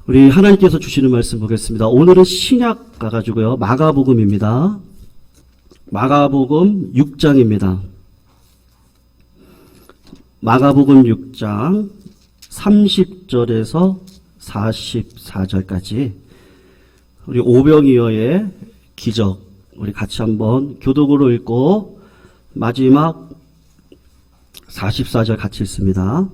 우리 하나님께서 주시는 말씀 보겠습니다. 오늘은 신약 가가지고요. 마가복음입니다. 마가복음 6장입니다. 마가복음 6장 30절에서 44절까지 우리 오병이어의 기적 우리 같이 한번 교독으로 읽고 마지막 44절 같이 읽습니다.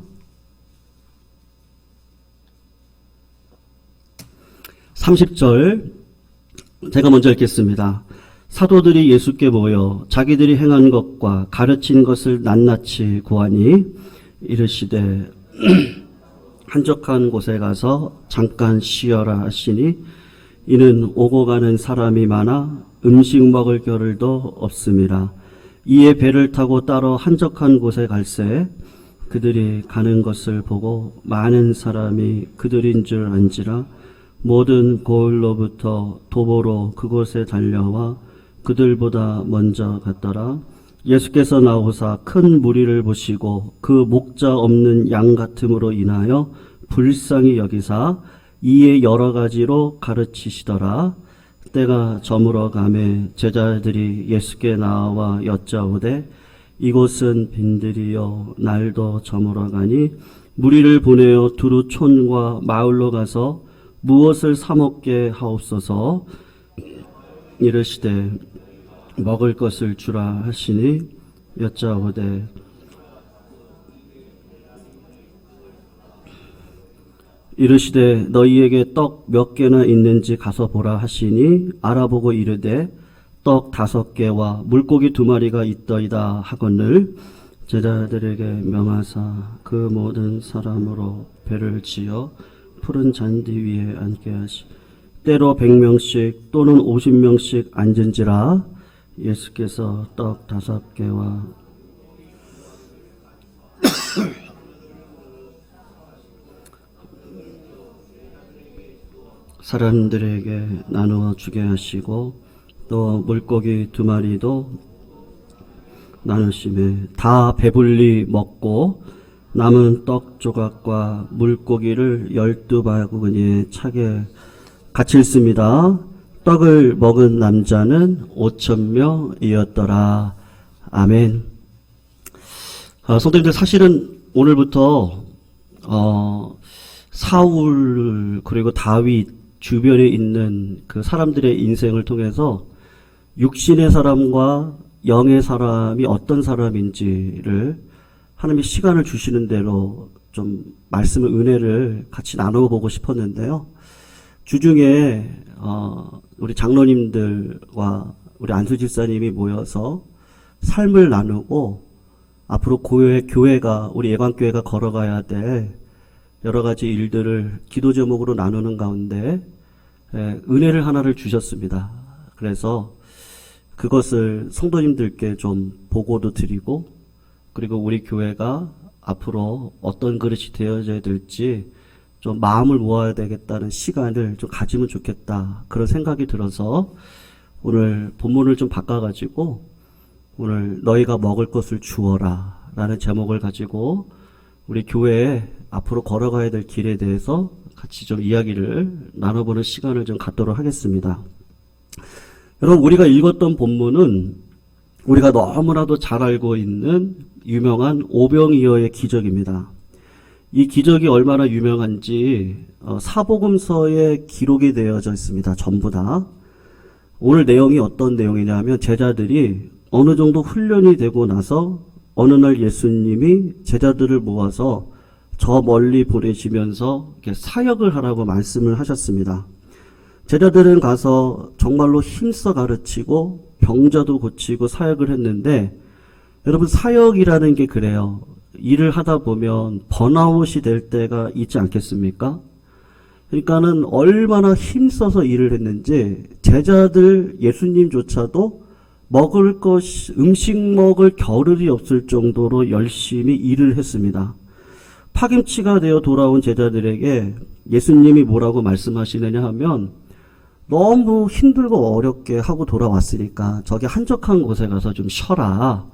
30절 제가 먼저 읽겠습니다. 사도들이 예수께 모여 자기들이 행한 것과 가르친 것을 낱낱이 고하니 이르시되 한적한 곳에 가서 잠깐 쉬어라 하시니 이는 오고 가는 사람이 많아 음식 먹을 겨를도 없음이라. 이에 배를 타고 따로 한적한 곳에 갈새 그들이 가는 것을 보고 많은 사람이 그들인 줄 안지라. 모든 고을로부터 도보로 그곳에 달려와 그들보다 먼저 갔더라. 예수께서 나오사 큰 무리를 보시고 그 목자 없는 양 같음으로 인하여 불쌍히 여기사 이에 여러 가지로 가르치시더라. 때가 저물어 가매 제자들이 예수께 나와 여짜오되 이곳은 빈들이요 날도 저물어 가니 무리를 보내어 두루 촌과 마을로 가서 무엇을 사 먹게 하옵소서. 이르시되 먹을 것을 주라 하시니 여짜오되 이르시되 너희에게 떡 몇 개나 있는지 가서 보라 하시니 알아보고 이르되 떡 5개와 물고기 2마리가 있더이다 하거늘 제자들에게 명하사 그 모든 사람으로 배를 지어 푸른 잔디 위에 앉게 하시 때로 100명씩 또는 50명씩 앉은지라. 예수께서 떡 5개와 사람들에게 나누어 주게 하시고 또 물고기 2마리도 나누심에 다 배불리 먹고 남은 떡 조각과 물고기를 12바구니에 차게 같이 읽습니다. 떡을 먹은 남자는 5,000명이었더라. 아멘. 성도님들, 사실은 오늘부터 사울 그리고 다윗 주변에 있는 그 사람들의 인생을 통해서 육신의 사람과 영의 사람이 어떤 사람인지를 하나님이 시간을 주시는 대로 좀 말씀을 은혜를 같이 나눠보고 싶었는데요. 주중에 우리 장로님들과 우리 안수 집사님이 모여서 삶을 나누고 앞으로 교회가 우리 예관교회가 걸어가야 될 여러 가지 일들을 기도 제목으로 나누는 가운데 은혜를 하나를 주셨습니다. 그래서 그것을 성도님들께 좀 보고도 드리고 그리고 우리 교회가 앞으로 어떤 그릇이 되어져야 될지 좀 마음을 모아야 되겠다는 시간을 좀 가지면 좋겠다. 그런 생각이 들어서 오늘 본문을 좀 바꿔가지고 오늘 너희가 먹을 것을 주어라 라는 제목을 가지고 우리 교회에 앞으로 걸어가야 될 길에 대해서 같이 좀 이야기를 나눠보는 시간을 좀 갖도록 하겠습니다. 여러분, 우리가 읽었던 본문은 우리가 너무나도 잘 알고 있는 유명한 오병이어의 기적입니다. 이 기적이 얼마나 유명한지 사복음서에 기록이 되어져 있습니다. 전부 다. 오늘 내용이 어떤 내용이냐면 제자들이 어느 정도 훈련이 되고 나서 어느 날 예수님이 제자들을 모아서 저 멀리 보내시면서 사역을 하라고 말씀을 하셨습니다. 제자들은 가서 정말로 힘써 가르치고 병자도 고치고 사역을 했는데 여러분, 사역이라는 게 그래요. 일을 하다 보면 번아웃이 될 때가 있지 않겠습니까? 그러니까는 얼마나 힘써서 일을 했는지 제자들 예수님조차도 먹을 음식 먹을 겨를이 없을 정도로 열심히 일을 했습니다. 파김치가 되어 돌아온 제자들에게 예수님이 뭐라고 말씀하시느냐 하면 너무 힘들고 어렵게 하고 돌아왔으니까 저기 한적한 곳에 가서 좀 쉬어라.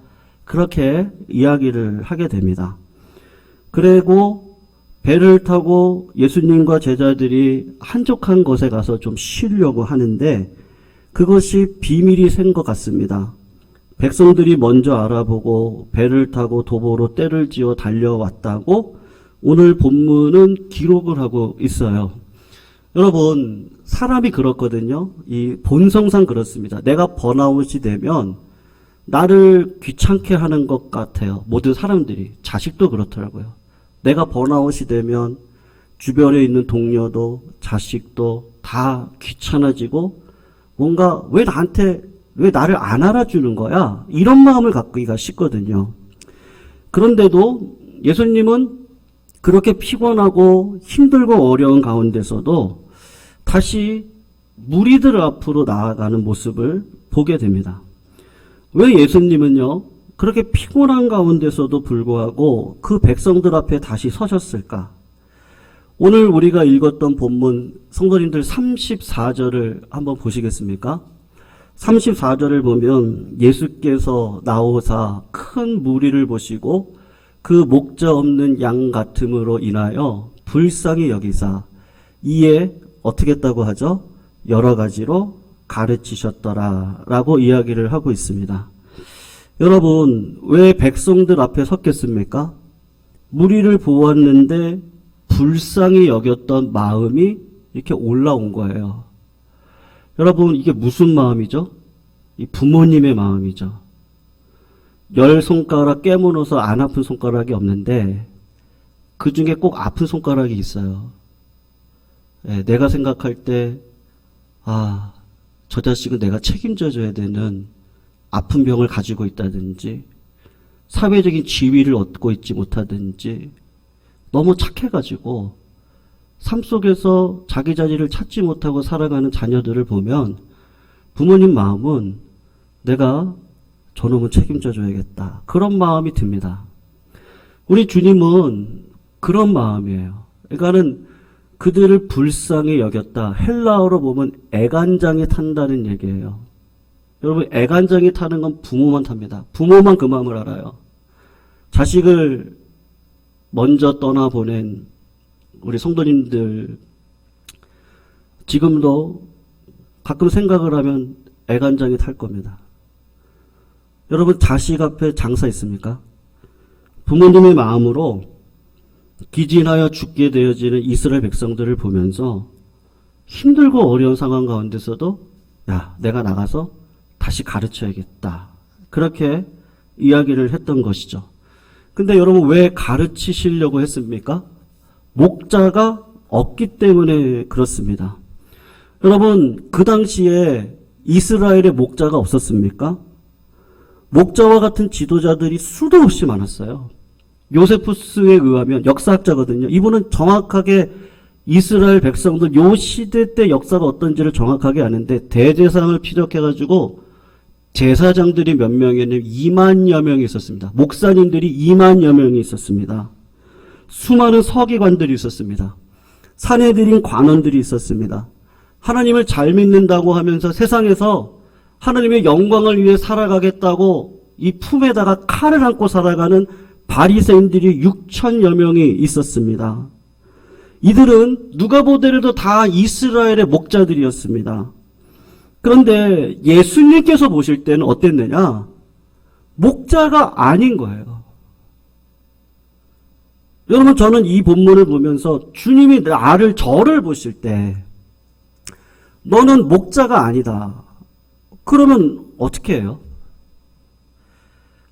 그렇게 이야기를 하게 됩니다. 그리고 배를 타고 예수님과 제자들이 한적한 곳에 가서 좀 쉬려고 하는데 그것이 비밀이 샌 것 같습니다. 백성들이 먼저 알아보고 배를 타고 도보로 떼를 지어 달려왔다고 오늘 본문은 기록을 하고 있어요. 여러분, 사람이 그렇거든요. 이 본성상 그렇습니다. 내가 번아웃이 되면 나를 귀찮게 하는 것 같아요. 모든 사람들이. 자식도 그렇더라고요. 내가 번아웃이 되면 주변에 있는 동료도 자식도 다 귀찮아지고 뭔가 왜 나를 안 알아주는 거야? 이런 마음을 갖기가 쉽거든요. 그런데도 예수님은 그렇게 피곤하고 힘들고 어려운 가운데서도 다시 무리들 앞으로 나아가는 모습을 보게 됩니다. 왜 예수님은요, 그렇게 피곤한 가운데서도 불구하고 그 백성들 앞에 다시 서셨을까? 오늘 우리가 읽었던 본문 성도님들 34절을 한번 보시겠습니까? 34절을 보면 예수께서 나오사 큰 무리를 보시고 그 목자 없는 양 같음으로 인하여 불쌍히 여기사 이에 어떻게 했다고 하죠? 여러 가지로 가르치셨더라 라고 이야기를 하고 있습니다. 여러분, 왜 백성들 앞에 섰겠습니까? 무리를 보았는데 불쌍히 여겼던 마음이 이렇게 올라온 거예요. 여러분, 이게 무슨 마음이죠? 이 부모님의 마음이죠. 10손가락 깨물어서 안 아픈 손가락이 없는데 그 중에 꼭 아픈 손가락이 있어요. 내가 생각할 때 저 자식은 내가 책임져줘야 되는 아픈 병을 가지고 있다든지 사회적인 지위를 얻고 있지 못하든지 너무 착해가지고 삶 속에서 자기 자리를 찾지 못하고 살아가는 자녀들을 보면 부모님 마음은 내가 저놈은 책임져줘야겠다. 그런 마음이 듭니다. 우리 주님은 그런 마음이에요. 그러니까는 그들을 불쌍히 여겼다. 헬라어로 보면 애간장에 탄다는 얘기예요. 여러분, 애간장이 타는 건 부모만 탑니다. 부모만 그 마음을 알아요. 자식을 먼저 떠나보낸 우리 성도님들 지금도 가끔 생각을 하면 애간장이 탈 겁니다. 여러분, 자식 앞에 장사 있습니까? 부모님의 마음으로 기진하여 죽게 되어지는 이스라엘 백성들을 보면서 힘들고 어려운 상황 가운데서도 내가 나가서 다시 가르쳐야겠다. 그렇게 이야기를 했던 것이죠. 근데 여러분, 왜 가르치시려고 했습니까? 목자가 없기 때문에 그렇습니다. 여러분, 그 당시에 이스라엘에 목자가 없었습니까? 목자와 같은 지도자들이 수도 없이 많았어요. 요세푸스에 의하면 역사학자거든요. 이분은 정확하게 이스라엘 백성들 요 시대 때 역사가 어떤지를 정확하게 아는데 대제사장을 피력해가지고 제사장들이 몇 명이냐면 2만여 명이 있었습니다. 목사님들이 2만여 명이 있었습니다. 수많은 서기관들이 있었습니다. 사내들인 관원들이 있었습니다. 하나님을 잘 믿는다고 하면서 세상에서 하나님의 영광을 위해 살아가겠다고 이 품에다가 칼을 안고 살아가는 바리새인들이 6천여 명이 있었습니다. 이들은 누가 보더라도 다 이스라엘의 목자들이었습니다. 그런데 예수님께서 보실 때는 어땠느냐? 목자가 아닌 거예요. 여러분, 저는 이 본문을 보면서 주님이 저를 보실 때 너는 목자가 아니다. 그러면 어떻게 해요?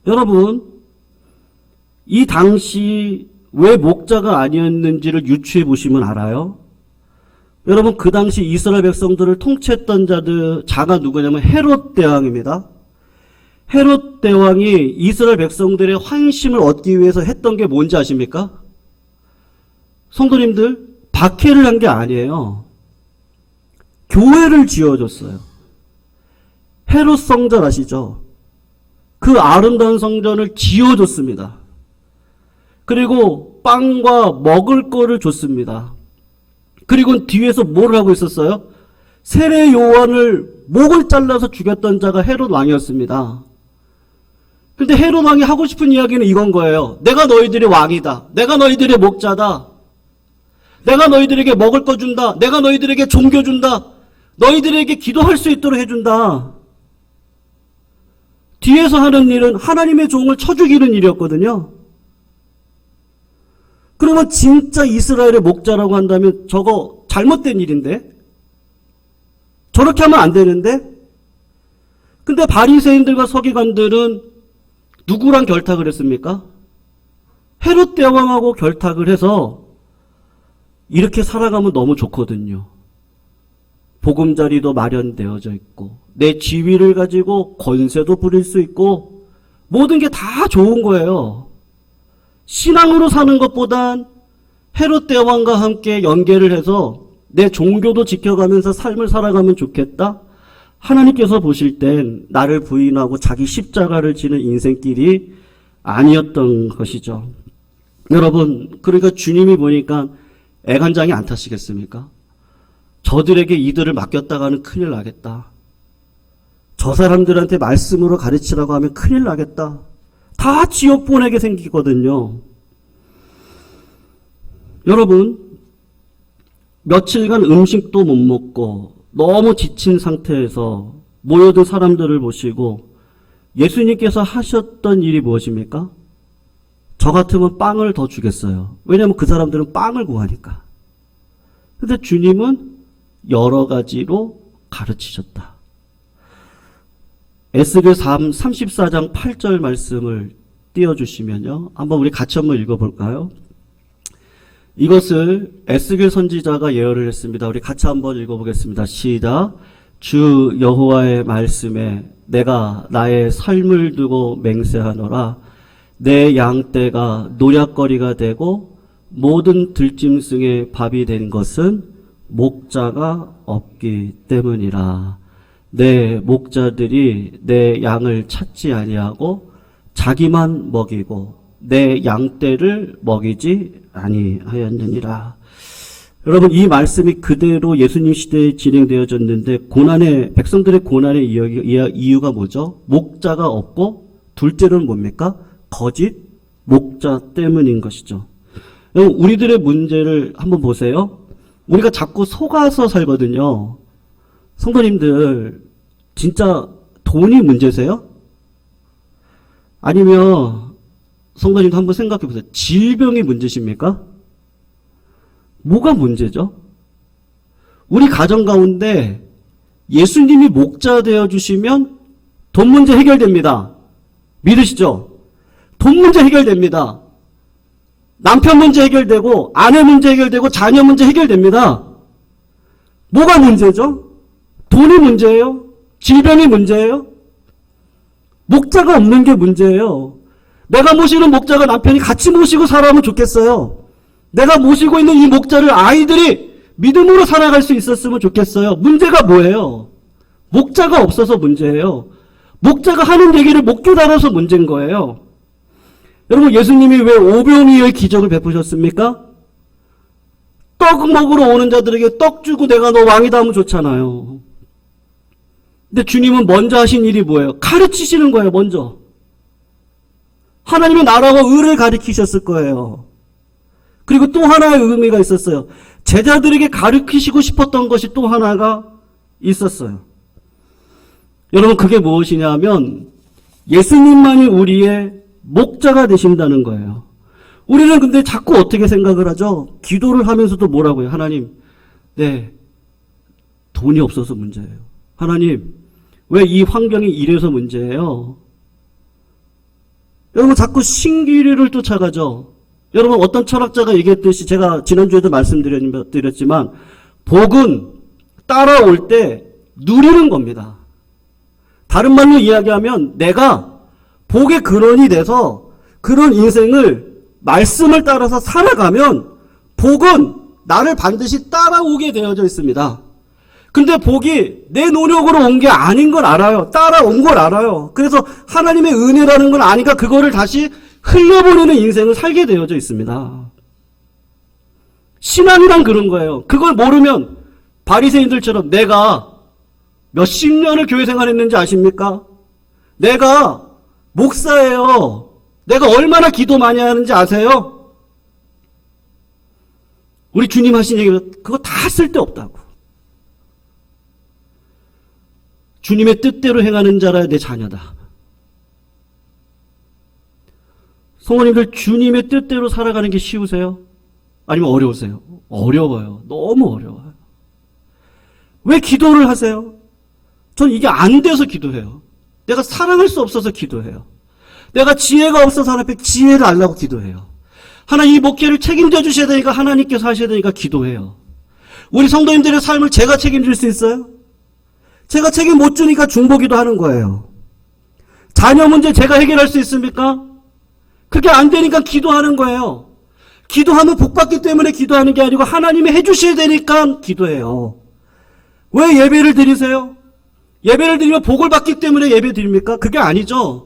여러분, 이 당시 왜 목자가 아니었는지를 유추해 보시면 알아요. 여러분, 그 당시 이스라엘 백성들을 통치했던 자가 누구냐면 헤롯 대왕입니다. 헤롯 대왕이 이스라엘 백성들의 환심을 얻기 위해서 했던 게 뭔지 아십니까? 성도님들, 박해를 한 게 아니에요. 교회를 지어줬어요. 헤롯 성전 아시죠? 그 아름다운 성전을 지어줬습니다. 그리고 빵과 먹을 거를 줬습니다. 그리고 뒤에서 뭘 하고 있었어요? 세례 요한을 목을 잘라서 죽였던 자가 헤롯 왕이었습니다. 근데 헤롯 왕이 하고 싶은 이야기는 이건 거예요. 내가 너희들의 왕이다. 내가 너희들의 목자다. 내가 너희들에게 먹을 거 준다. 내가 너희들에게 종교 준다. 너희들에게 기도할 수 있도록 해준다. 뒤에서 하는 일은 하나님의 종을 쳐 죽이는 일이었거든요. 그러면 진짜 이스라엘의 목자라고 한다면 저거 잘못된 일인데? 저렇게 하면 안 되는데? 근데 바리새인들과 서기관들은 누구랑 결탁을 했습니까? 헤롯 대왕하고 결탁을 해서 이렇게 살아가면 너무 좋거든요. 보금자리도 마련되어져 있고 내 지위를 가지고 권세도 부릴 수 있고 모든 게 다 좋은 거예요. 신앙으로 사는 것보단 헤롯 대왕과 함께 연계를 해서 내 종교도 지켜가면서 삶을 살아가면 좋겠다. 하나님께서 보실 땐 나를 부인하고 자기 십자가를 지는 인생길이 아니었던 것이죠. 여러분, 그러니까 주님이 보니까 애간장이 안 타시겠습니까? 저들에게 이들을 맡겼다가는 큰일 나겠다. 저 사람들한테 말씀으로 가르치라고 하면 큰일 나겠다. 다 지옥 보내게 생기거든요. 여러분, 며칠간 음식도 못 먹고 너무 지친 상태에서 모여든 사람들을 보시고 예수님께서 하셨던 일이 무엇입니까? 저 같으면 빵을 더 주겠어요. 왜냐하면 그 사람들은 빵을 구하니까. 근데 주님은 여러 가지로 가르치셨다. 에스겔 34장 8절 말씀을 띄워주시면요. 한번 우리 같이 한번 읽어볼까요? 이것을 에스겔 선지자가 예언을 했습니다. 우리 같이 한번 읽어보겠습니다. 시작. 주 여호와의 말씀에 내가 나의 삶을 두고 맹세하노라. 내 양떼가 노략거리가 되고 모든 들짐승의 밥이 된 것은 목자가 없기 때문이라. 내 목자들이 내 양을 찾지 아니하고 자기만 먹이고 내 양떼를 먹이지 아니하였느니라. 여러분, 이 말씀이 그대로 예수님 시대에 진행되어졌는데 백성들의 고난의 이유가 뭐죠? 목자가 없고 둘째로는 뭡니까? 거짓 목자 때문인 것이죠. 여러분, 우리들의 문제를 한번 보세요. 우리가 자꾸 속아서 살거든요. 성도님들, 진짜 돈이 문제세요? 아니면 성도님도 한번 생각해 보세요. 질병이 문제십니까? 뭐가 문제죠? 우리 가정 가운데 예수님이 목자 되어주시면 돈 문제 해결됩니다. 믿으시죠? 돈 문제 해결됩니다. 남편 문제 해결되고 아내 문제 해결되고 자녀 문제 해결됩니다. 뭐가 문제죠? 돈이 문제예요? 질병이 문제예요? 목자가 없는 게 문제예요. 내가 모시는 목자가 남편이 같이 모시고 살아면 좋겠어요. 내가 모시고 있는 이 목자를 아이들이 믿음으로 살아갈 수 있었으면 좋겠어요. 문제가 뭐예요? 목자가 없어서 문제예요. 목자가 하는 얘기를 못 깨달아서 문제인 거예요. 여러분, 예수님이 왜 오병이어의 기적을 베푸셨습니까? 떡 먹으러 오는 자들에게 떡 주고 내가 너 왕이다 하면 좋잖아요. 근데 주님은 먼저 하신 일이 뭐예요? 가르치시는 거예요, 먼저. 하나님의 나라와 의를 가르치셨을 거예요. 그리고 또 하나의 의미가 있었어요. 제자들에게 가르치시고 싶었던 것이 또 하나가 있었어요. 여러분, 그게 무엇이냐면 예수님만이 우리의 목자가 되신다는 거예요. 우리는 근데 자꾸 어떻게 생각을 하죠? 기도를 하면서도 뭐라고요? 하나님, 네, 돈이 없어서 문제예요. 하나님, 왜 이 환경이 이래서 문제예요? 여러분, 자꾸 신기류를 쫓아가죠. 여러분, 어떤 철학자가 얘기했듯이 제가 지난주에도 말씀드렸지만 복은 따라올 때 누리는 겁니다. 다른 말로 이야기하면 내가 복의 근원이 돼서 그런 인생을 말씀을 따라서 살아가면 복은 나를 반드시 따라오게 되어져 있습니다. 근데 복이 내 노력으로 온 게 아닌 걸 알아요. 따라온 걸 알아요. 그래서 하나님의 은혜라는 걸 아니까 그거를 다시 흘려보내는 인생을 살게 되어져 있습니다. 신앙이란 그런 거예요. 그걸 모르면 바리새인들처럼 내가 몇십 년을 교회 생활했는지 아십니까? 내가 목사예요. 내가 얼마나 기도 많이 하는지 아세요? 우리 주님 하신 얘기는 그거 다 쓸데없다고. 주님의 뜻대로 행하는 자라 내 자녀다. 성도님들, 주님의 뜻대로 살아가는 게 쉬우세요? 아니면 어려우세요? 어려워요. 너무 어려워요. 왜 기도를 하세요? 전 이게 안 돼서 기도해요. 내가 사랑할 수 없어서 기도해요. 내가 지혜가 없어서 하나님 앞에 지혜를 달라고 기도해요. 하나님 이 목회를 책임져 주셔야 되니까 하나님께서 하셔야 되니까 기도해요. 우리 성도님들의 삶을 제가 책임질 수 있어요? 제가 책임 못 주니까 중보기도 하는 거예요. 자녀 문제 제가 해결할 수 있습니까? 그게 안 되니까 기도하는 거예요. 기도하면 복 받기 때문에 기도하는 게 아니고 하나님이 해주셔야 되니까 기도해요. 왜 예배를 드리세요? 예배를 드리면 복을 받기 때문에 예배 드립니까? 그게 아니죠.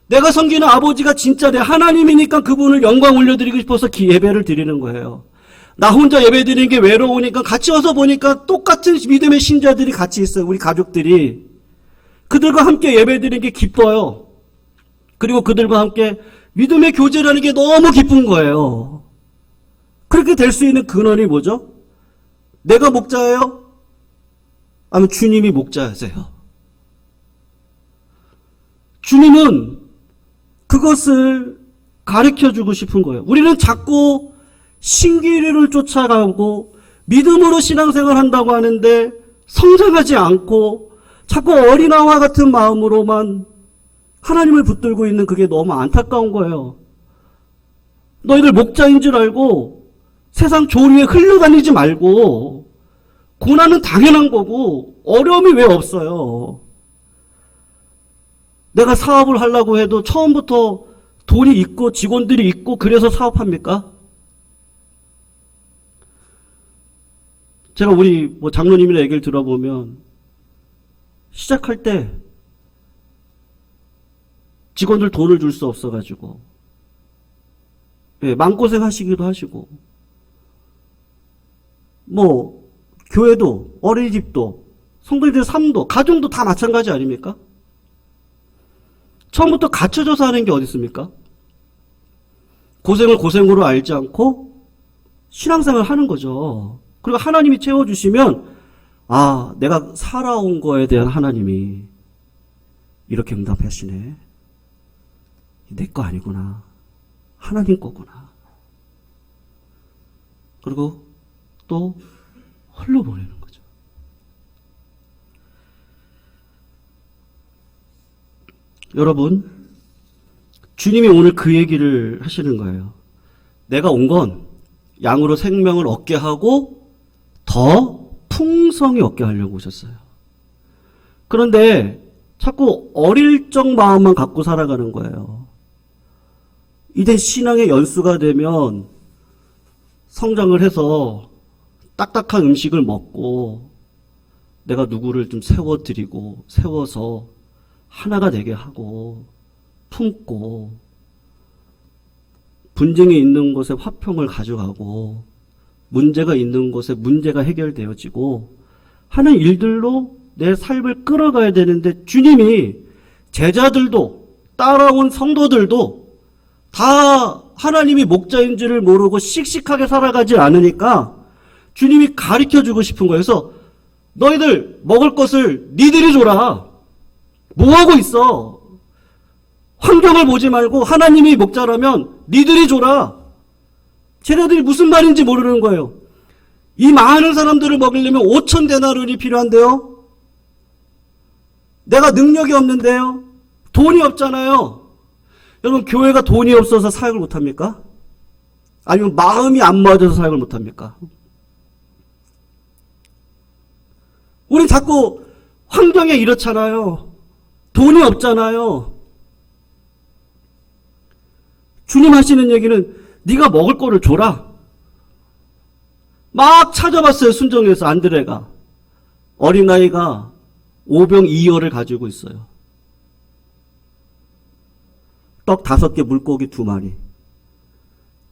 내가 섬기는 아버지가 진짜 내 하나님이니까 그분을 영광 올려드리고 싶어서 예배를 드리는 거예요. 나 혼자 예배 드리는 게 외로우니까 같이 와서 보니까 똑같은 믿음의 신자들이 같이 있어요. 우리 가족들이. 그들과 함께 예배 드리는 게 기뻐요. 그리고 그들과 함께 믿음의 교제라는 게 너무 기쁜 거예요. 그렇게 될 수 있는 근원이 뭐죠? 내가 목자예요? 아니면 주님이 목자세요? 주님은 그것을 가르쳐주고 싶은 거예요. 우리는 자꾸 신기류를 쫓아가고 믿음으로 신앙생활 한다고 하는데 성장하지 않고 자꾸 어린아이와 같은 마음으로만 하나님을 붙들고 있는 그게 너무 안타까운 거예요. 너희들 목자인 줄 알고 세상 조류에 흘러다니지 말고 고난은 당연한 거고 어려움이 왜 없어요. 내가 사업을 하려고 해도 처음부터 돈이 있고 직원들이 있고 그래서 사업합니까? 제가 우리 장로님이나 얘기를 들어보면 시작할 때 직원들 돈을 줄 수 없어가지고 마음고생 하시기도 하시고 교회도 어린이집도 성도님들 삶도 가정도 다 마찬가지 아닙니까? 처음부터 갖춰져서 하는 게 어디 있습니까? 고생을 고생으로 알지 않고 신앙생활 하는 거죠. 그리고 하나님이 채워주시면 내가 살아온 거에 대한 하나님이 이렇게 응답하시네. 내 거 아니구나. 하나님 거구나. 그리고 또 흘러보내는 거죠. 여러분, 주님이 오늘 그 얘기를 하시는 거예요. 내가 온 건 양으로 생명을 얻게 하고 더 풍성히 얻게 하려고 오셨어요. 그런데 자꾸 어릴 적 마음만 갖고 살아가는 거예요. 이제 신앙의 연수가 되면 성장을 해서 딱딱한 음식을 먹고 내가 누구를 좀 세워드리고 세워서 하나가 되게 하고 품고 분쟁이 있는 곳에 화평을 가져가고 문제가 있는 곳에 문제가 해결되어지고 하는 일들로 내 삶을 끌어가야 되는데 주님이 제자들도 따라온 성도들도 다 하나님이 목자인 줄을 모르고 씩씩하게 살아가지 않으니까 주님이 가르쳐주고 싶은 거예요. 그래서 너희들 먹을 것을 니들이 줘라. 뭐하고 있어? 환경을 보지 말고 하나님이 목자라면 니들이 줘라. 쟤네들이 무슨 말인지 모르는 거예요. 이 많은 사람들을 먹이려면 5,000데나리온이 필요한데요. 내가 능력이 없는데요. 돈이 없잖아요. 여러분, 교회가 돈이 없어서 사역을 못합니까? 아니면 마음이 안 맞아서 사역을 못합니까? 우린 자꾸 환경에 이렇잖아요. 돈이 없잖아요. 주님 하시는 얘기는 네가 먹을 거를 줘라. 막 찾아봤어요. 순정에서 안드레가. 어린아이가 오병 이어를 가지고 있어요. 떡 5개, 물고기 2마리.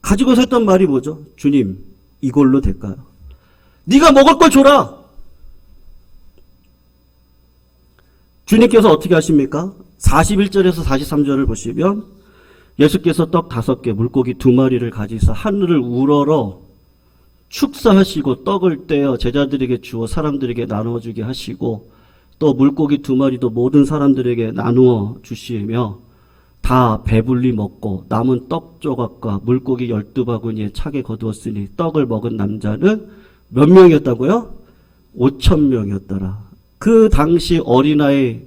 가지고서 했던 말이 뭐죠? 주님, 이걸로 될까요? 네가 먹을 걸 줘라. 주님께서 어떻게 하십니까? 41절에서 43절을 보시면 예수께서 떡 5개, 물고기 2마리를 가지사 하늘을 우러러 축사하시고 떡을 떼어 제자들에게 주어 사람들에게 나누어 주게 하시고 또 물고기 2마리도 모든 사람들에게 나누어 주시며 다 배불리 먹고 남은 떡 조각과 물고기 12바구니에 차게 거두었으니 떡을 먹은 남자는 몇 명이었다고요? 5,000명이었더라. 그 당시 어린아이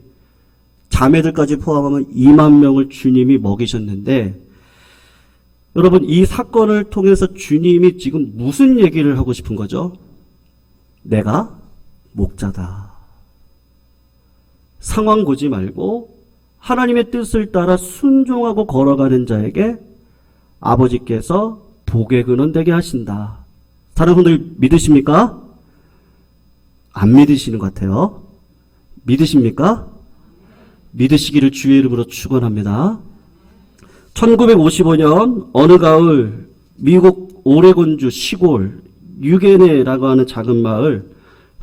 자매들까지 포함하면 2만 명을 주님이 먹이셨는데, 여러분 이 사건을 통해서 주님이 지금 무슨 얘기를 하고 싶은 거죠? 내가 목자다. 상황 보지 말고 하나님의 뜻을 따라 순종하고 걸어가는 자에게 아버지께서 복의 근원 되게 하신다. 다른 분들 믿으십니까? 안 믿으시는 것 같아요. 믿으십니까? 믿으시기를 주의 이름으로 축원합니다. 1955년 어느 가을 미국 오레곤주 시골 유게네라고 하는 작은 마을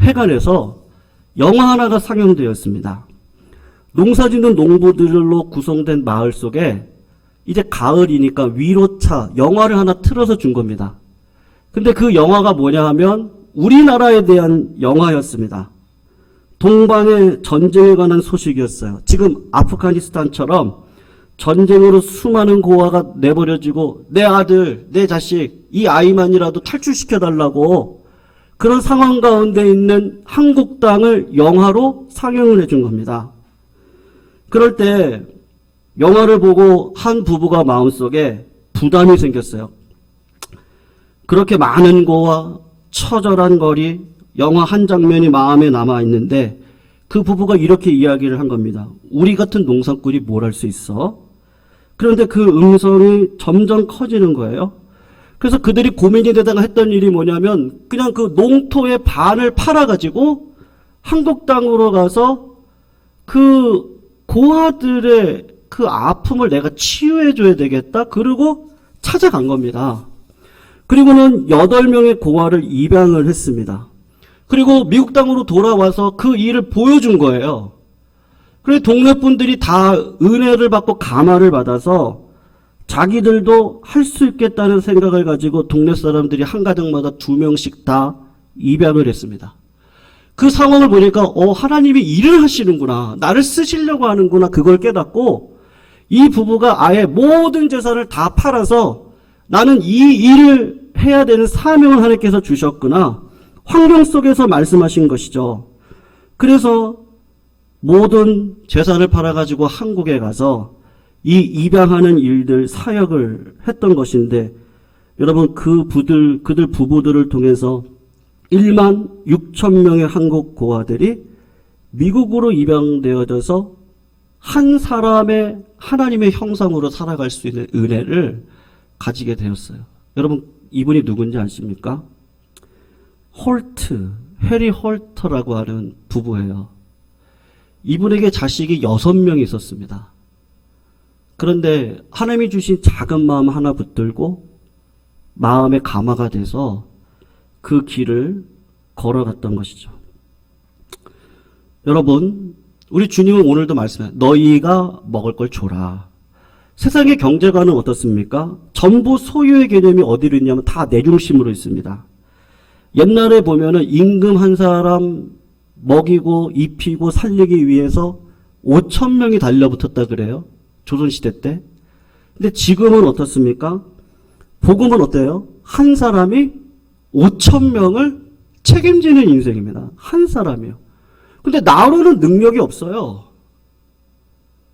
회관에서 영화 하나가 상영되었습니다. 농사짓는 농부들로 구성된 마을 속에 이제 가을이니까 위로차 영화를 하나 틀어서 준 겁니다. 근데 그 영화가 뭐냐 하면 우리나라에 대한 영화였습니다. 동방의 전쟁에 관한 소식이었어요. 지금 아프가니스탄처럼 전쟁으로 수많은 고아가 내버려지고 내 아들, 내 자식, 이 아이만이라도 탈출시켜달라고 그런 상황 가운데 있는 한국 땅을 영화로 상영을 해준 겁니다. 그럴 때 영화를 보고 한 부부가 마음속에 부담이 생겼어요. 그렇게 많은 고와 처절한 거리, 영화 한 장면이 마음에 남아있는데 그 부부가 이렇게 이야기를 한 겁니다. 우리 같은 농산꾼이 뭘 할 수 있어? 그런데 그 음성이 점점 커지는 거예요. 그래서 그들이 고민이 되다가 했던 일이 뭐냐면 그냥 그 농토의 반을 팔아가지고 한국 땅으로 가서 그 고아들의 그 아픔을 내가 치유해줘야 되겠다. 그리고 찾아간 겁니다. 그리고는 8명의 고아를 입양을 했습니다. 그리고 미국 땅으로 돌아와서 그 일을 보여준 거예요. 그래서 동네 분들이 다 은혜를 받고 감화를 받아서 자기들도 할 수 있겠다는 생각을 가지고 동네 사람들이 한 가정마다 2명씩 다 입양을 했습니다. 그 상황을 보니까 하나님이 일을 하시는구나. 나를 쓰시려고 하는구나. 그걸 깨닫고 이 부부가 아예 모든 재산을 다 팔아서 나는 이 일을 해야 되는 사명을 하나님께서 주셨구나. 환경 속에서 말씀하신 것이죠. 그래서 모든 재산을 팔아가지고 한국에 가서 이 입양하는 일들 사역을 했던 것인데, 여러분 그들 부부들을 통해서 1만 6천 명의 한국 고아들이 미국으로 입양되어져서 한 사람의 하나님의 형상으로 살아갈 수 있는 은혜를 가지게 되었어요. 여러분 이분이 누군지 아십니까? 해리 홀트라고 하는 부부예요. 이분에게 자식이 6명이 있었습니다. 그런데 하나님이 주신 작은 마음 하나 붙들고 마음의 감화가 돼서 그 길을 걸어갔던 것이죠. 여러분, 우리 주님은 오늘도 말씀해요. 너희가 먹을 걸 줘라. 세상의 경제관은 어떻습니까? 전부 소유의 개념이 어디로 있냐면 다 내 중심으로 있습니다. 옛날에 보면은 임금 한 사람 먹이고 입히고 살리기 위해서 5천 명이 달려붙었다 그래요. 조선시대 때. 근데 지금은 어떻습니까? 복음은 어때요? 한 사람이 5천 명을 책임지는 인생입니다. 한 사람이요. 근데 나로는 능력이 없어요.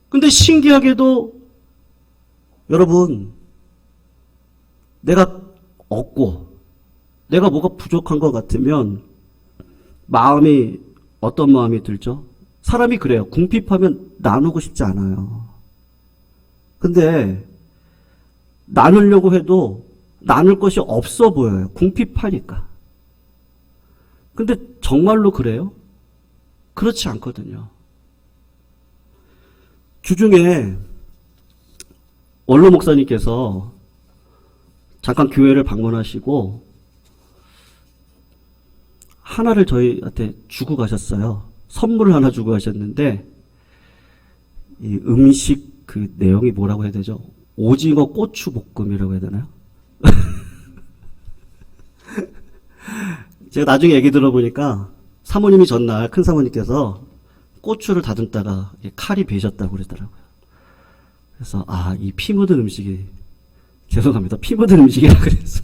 근데 신기하게도 여러분, 내가 없고 내가 뭐가 부족한 것 같으면 마음이 어떤 마음이 들죠? 사람이 그래요. 궁핍하면 나누고 싶지 않아요. 근데 나누려고 해도 나눌 것이 없어 보여요. 궁핍하니까. 근데 정말로 그래요? 그렇지 않거든요. 주중에 원로 목사님께서 잠깐 교회를 방문하시고 하나를 저희한테 주고 가셨어요. 선물을 하나 주고 가셨는데 이 음식 그 내용이 뭐라고 해야 되죠? 오징어 고추 볶음이라고 해야 되나요? 제가 나중에 얘기 들어보니까 사모님이 전날 큰 사모님께서 고추를 다듬다가 칼이 베셨다고 그러더라고요. 그래서 이 피 묻은 음식이 죄송합니다. 피 묻은 음식이라 그래서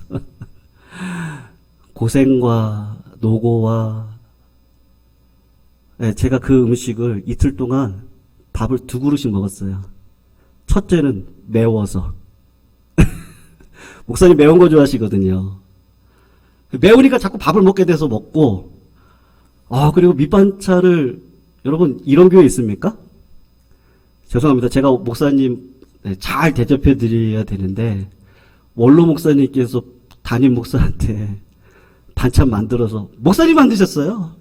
고생과 노고와 제가 그 음식을 이틀 동안 밥을 2그릇씩 먹었어요. 첫째는 매워서 목사님 매운 거 좋아하시거든요. 매우니까 자꾸 밥을 먹게 돼서 먹고 그리고 밑반찬을 여러분 이런 교회 있습니까? 죄송합니다. 제가 목사님 잘 대접해 드려야 되는데 원로 목사님께서 담임 목사한테 반찬 만들어서 목사님 만드셨어요.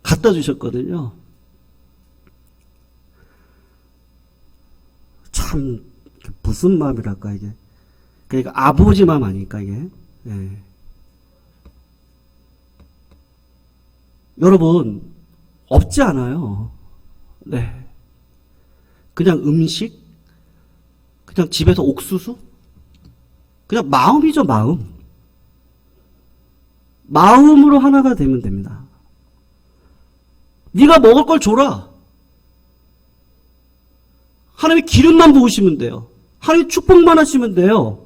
갖다 주셨거든요. 참 무슨 마음이랄까 이게. 그러니까 아버지 마음 아닐까 이게. 예. 여러분 없지 않아요. 네. 그냥 음식, 그냥 집에서 옥수수, 그냥 마음이죠 마음. 마음으로 하나가 되면 됩니다. 네가 먹을 걸 줘라. 하나님의 기름만 부으시면 돼요. 하나님의 축복만 하시면 돼요.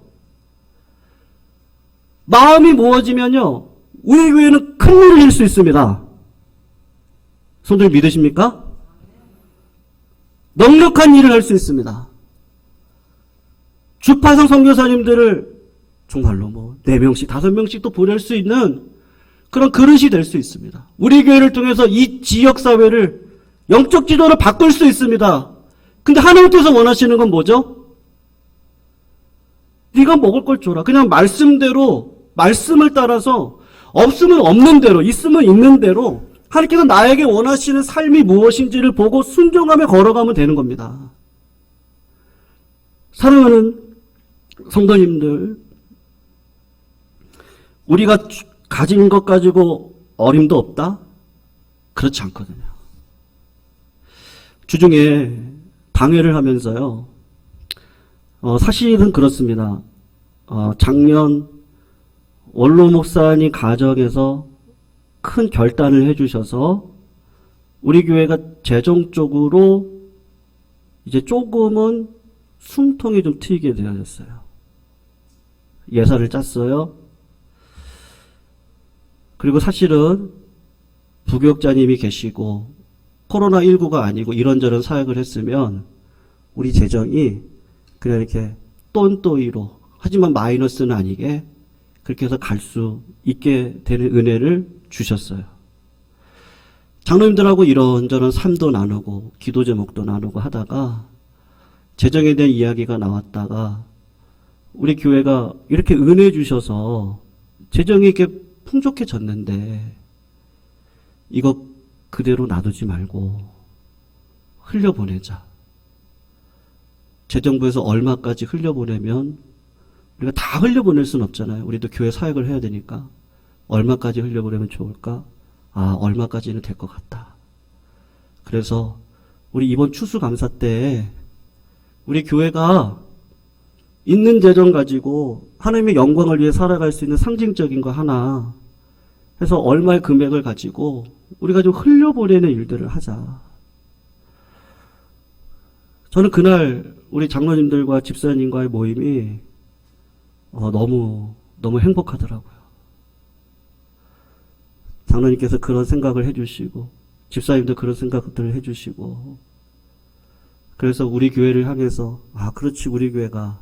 마음이 모아지면요, 우리 교회는 큰 일을 이룰 수 있습니다. 손들 믿으십니까? 넉넉한 일을 할 수 있습니다. 주파성 선교사님들을 정말로 4명씩, 5명씩 또 보낼 수 있는 그런 그릇이 될 수 있습니다. 우리 교회를 통해서 이 지역 사회를 영적 지도를 바꿀 수 있습니다. 근데 하나님께서 원하시는 건 뭐죠? 네가 먹을 걸 줘라. 그냥 말씀대로, 말씀을 따라서 없으면 없는 대로, 있으면 있는 대로 하나님께서 나에게 원하시는 삶이 무엇인지를 보고 순종하며 걸어가면 되는 겁니다. 사랑하는 성도님들, 우리가 가진 것 가지고 어림도 없다? 그렇지 않거든요. 주중에 방회를 하면서요, 사실은 그렇습니다. 작년 원로 목사님 가정에서 큰 결단을 해주셔서 우리 교회가 재정적으로 이제 조금은 숨통이 좀 트이게 되어졌어요. 예산을 짰어요. 그리고 사실은 부교육자님이 계시고 코로나19가 아니고 이런저런 사역을 했으면 우리 재정이 그냥 이렇게 똔또이로, 하지만 마이너스는 아니게 그렇게 해서 갈 수 있게 되는 은혜를 주셨어요. 장로님들하고 이런저런 삶도 나누고 기도 제목도 나누고 하다가 재정에 대한 이야기가 나왔다가 우리 교회가 이렇게 은혜 주셔서 재정이 이렇게 풍족해졌는데 이거 그대로 놔두지 말고 흘려보내자. 재정부에서 얼마까지 흘려보내면 우리가 다 흘려보낼 수는 없잖아요. 우리도 교회 사역을 해야 되니까 얼마까지 흘려보내면 좋을까? 얼마까지는 될 것 같다. 그래서 우리 이번 추수감사 때 우리 교회가 있는 재정 가지고 하나님의 영광을 위해 살아갈 수 있는 상징적인 거 하나 해서 얼마의 금액을 가지고 우리가 좀 흘려보내는 일들을 하자. 저는 그날 우리 장로님들과 집사님과의 모임이 너무 행복하더라고요. 장로님께서 그런 생각을 해주시고 집사님도 그런 생각들을 해주시고 그래서 우리 교회를 향해서 그렇지 우리 교회가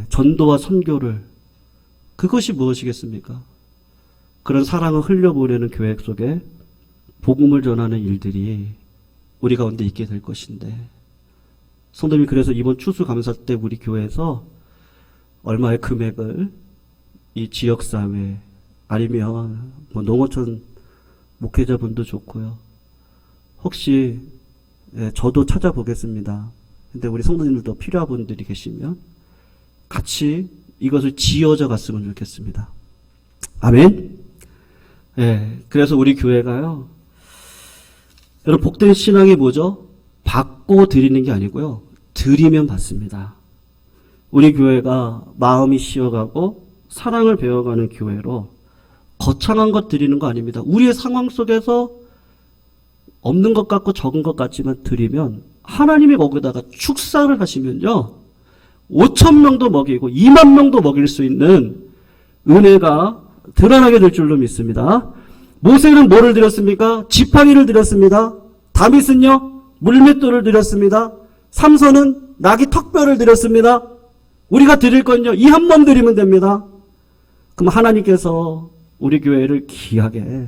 전도와 선교를 그것이 무엇이겠습니까? 그런 사랑을 흘려보내는 교회 속에 복음을 전하는 일들이 우리 가운데 있게 될 것인데 성도님이 그래서 이번 추수감사 때 우리 교회에서 얼마의 금액을 이 지역사회 아니면 농어촌 목회자분도 좋고요. 혹시 저도 찾아보겠습니다. 근데 우리 성도님들도 필요한 분들이 계시면 같이 이것을 지어져 갔으면 좋겠습니다. 아멘. 그래서 우리 교회가요. 여러분 복된 신앙이 뭐죠? 받고 드리는 게 아니고요. 드리면 받습니다. 우리 교회가 마음이 쉬어가고 사랑을 배워가는 교회로 거창한 것 드리는 거 아닙니다. 우리의 상황 속에서 없는 것 같고 적은 것 같지만 드리면 하나님이 거기다가 축사를 하시면요. 5천 명도 먹이고 2만 명도 먹일 수 있는 은혜가 드러나게 될 줄로 믿습니다. 모세는 뭐를 드렸습니까? 지팡이를 드렸습니다. 다윗은요? 물맷돌을 드렸습니다. 삼손은 나귀 턱뼈를 드렸습니다. 우리가 드릴 건요. 이 한 번 드리면 됩니다. 그럼 하나님께서 우리 교회를 귀하게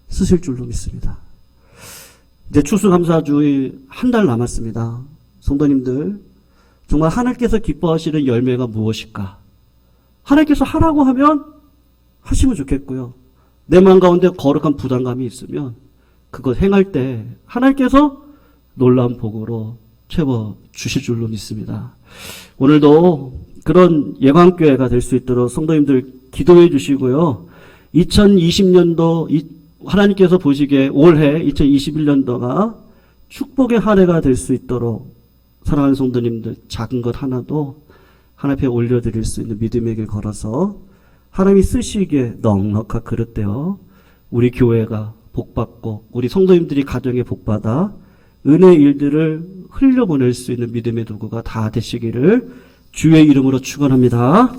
쓰실 줄로 믿습니다. 이제 추수감사주의 한 달 남았습니다. 성도님들, 정말 하나님께서 기뻐하시는 열매가 무엇일까? 하나님께서 하라고 하면 하시면 좋겠고요. 내 마음 가운데 거룩한 부담감이 있으면 그것 행할 때 하나님께서 놀라운 복으로 채워주실 줄로 믿습니다. 오늘도 그런 예광교회가 될 수 있도록 성도님들 기도해 주시고요. 2020년도 하나님께서 보시기에 올해 2021년도가 축복의 한 해가 될 수 있도록 사랑하는 성도님들 작은 것 하나도 하나님 앞에 올려드릴 수 있는 믿음의 길 걸어서 하나님이 쓰시기에 넉넉한 그릇 되어 우리 교회가 복받고 우리 성도님들이 가정에 복받아 은혜의 일들을 흘려보낼 수 있는 믿음의 도구가 다 되시기를 주의 이름으로 축원합니다.